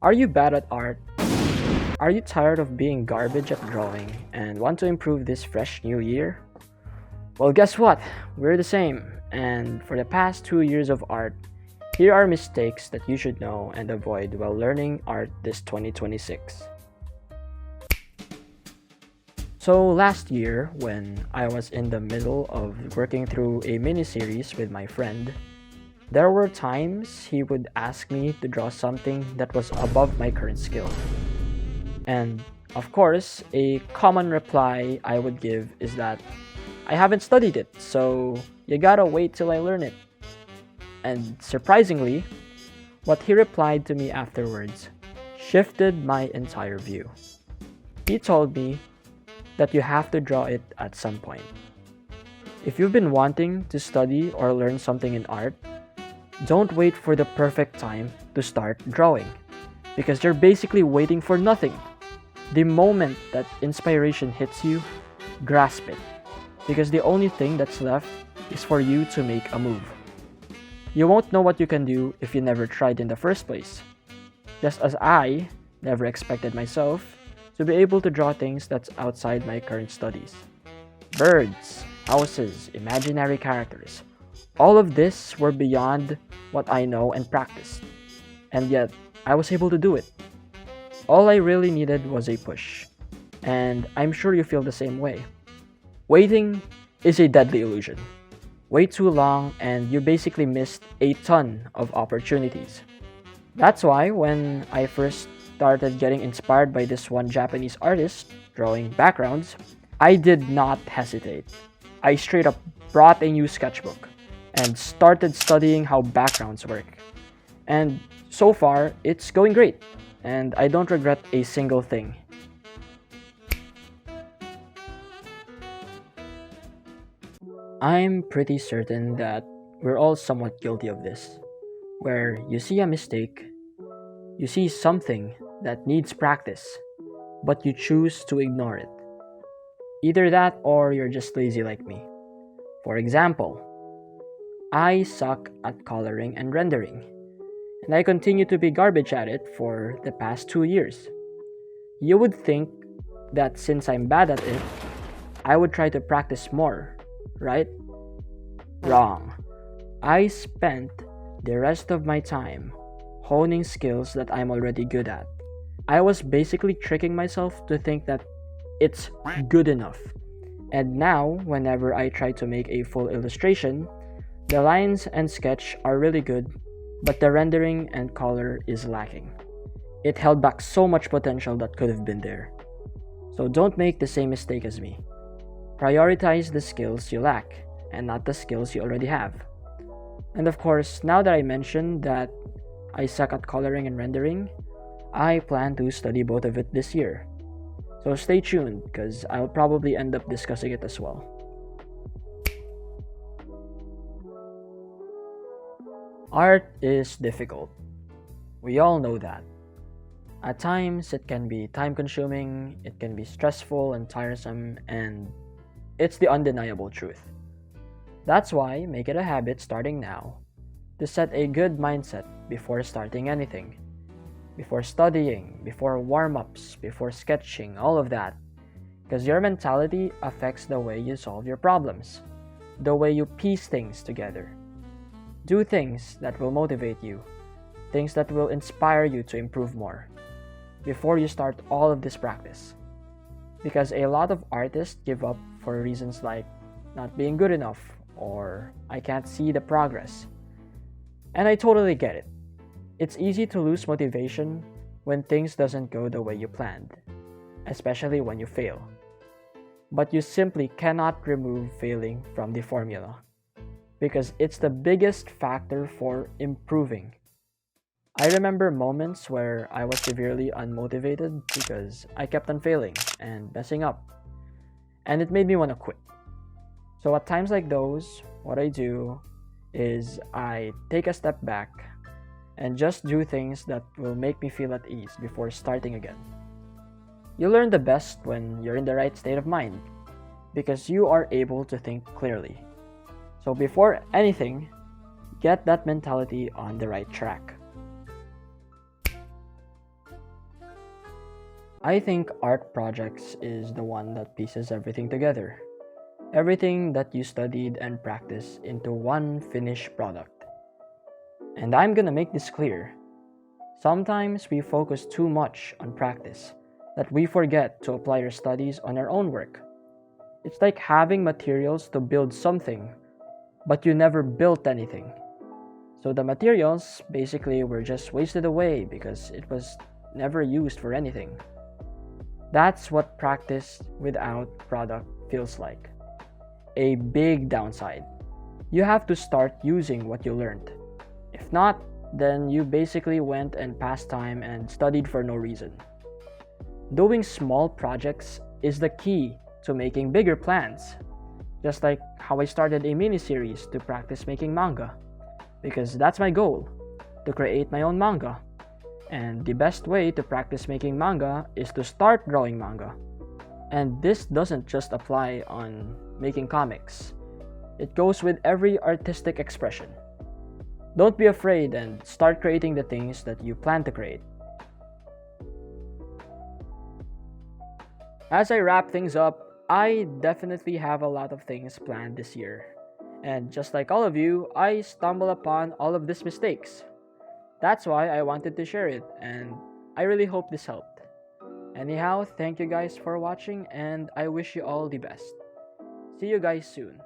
Are you bad at art? Are you tired of being garbage at drawing and want to improve this fresh new year? Well, guess what? We're the same. And for the past 2 years of art, here are mistakes that you should know and avoid while learning art this 2026. So last year, when I was in the middle of working through a mini-series with my friend, there were times he would ask me to draw something that was above my current skill. And of course, a common reply I would give is that I haven't studied it, so you gotta wait till I learn it. And surprisingly, what he replied to me afterwards shifted my entire view. He told me that you have to draw it at some point. If you've been wanting to study or learn something in art, don't wait for the perfect time to start drawing, because you're basically waiting for nothing. The moment that inspiration hits you, grasp it, because the only thing that's left is for you to make a move. You won't know what you can do if you never tried in the first place. Just as I never expected myself to be able to draw things that's outside my current studies. Birds, houses, imaginary characters. All of this were beyond what I know and practiced. And yet, I was able to do it. All I really needed was a push. And I'm sure you feel the same way. Waiting is a deadly illusion. Wait too long and you basically missed a ton of opportunities. That's why when I first started getting inspired by this one Japanese artist drawing backgrounds, I did not hesitate. I straight up brought a new sketchbook and started studying how backgrounds work. And so far, it's going great, and I don't regret a single thing. I'm pretty certain that we're all somewhat guilty of this, where you see a mistake, you see something that needs practice, but you choose to ignore it. Either that or you're just lazy like me. For example, I suck at coloring and rendering, and I continue to be garbage at it for the past 2 years. You would think that since I'm bad at it, I would try to practice more, right? Wrong. I spent the rest of my time honing skills that I'm already good at. I was basically tricking myself to think that it's good enough. And now, whenever I try to make a full illustration, the lines and sketch are really good, but the rendering and color is lacking. It held back so much potential that could have been there. So don't make the same mistake as me. Prioritize the skills you lack and not the skills you already have. And of course, now that I mentioned that I suck at coloring and rendering, I plan to study both of it this year. So stay tuned because I'll probably end up discussing it as well. Art is difficult. We all know that. At times, it can be time-consuming, it can be stressful and tiresome, and it's the undeniable truth. That's why make it a habit starting now to set a good mindset before starting anything. Before studying, before warm-ups, before sketching, all of that. Because your mentality affects the way you solve your problems, the way you piece things together. Do things that will motivate you, things that will inspire you to improve more before you start all of this practice. Because a lot of artists give up for reasons like not being good enough or I can't see the progress. And I totally get it. It's easy to lose motivation when things doesn't go the way you planned, especially when you fail. But you simply cannot remove failing from the formula because it's the biggest factor for improving. I remember moments where I was severely unmotivated because I kept on failing and messing up, and it made me want to quit. So at times like those, what I do is I take a step back and just do things that will make me feel at ease before starting again. You learn the best when you're in the right state of mind because you are able to think clearly. So before anything, get that mentality on the right track. I think art projects is the one that pieces everything together. Everything that you studied and practiced into one finished product. And I'm gonna make this clear. Sometimes we focus too much on practice that we forget to apply our studies on our own work. It's like having materials to build something, but you never built anything. So the materials basically were just wasted away because it was never used for anything. That's what practice without product feels like. A big downside. You have to start using what you learned. If not, then you basically went and passed time and studied for no reason. Doing small projects is the key to making bigger plans. Just like how I started a mini series to practice making manga. Because that's my goal, to create my own manga. And the best way to practice making manga is to start drawing manga. And this doesn't just apply on making comics. It goes with every artistic expression. Don't be afraid and start creating the things that you plan to create. As I wrap things up, I definitely have a lot of things planned this year. And just like all of you, I stumble upon all of these mistakes. That's why I wanted to share it, and I really hope this helped. Anyhow, thank you guys for watching, and I wish you all the best. See you guys soon.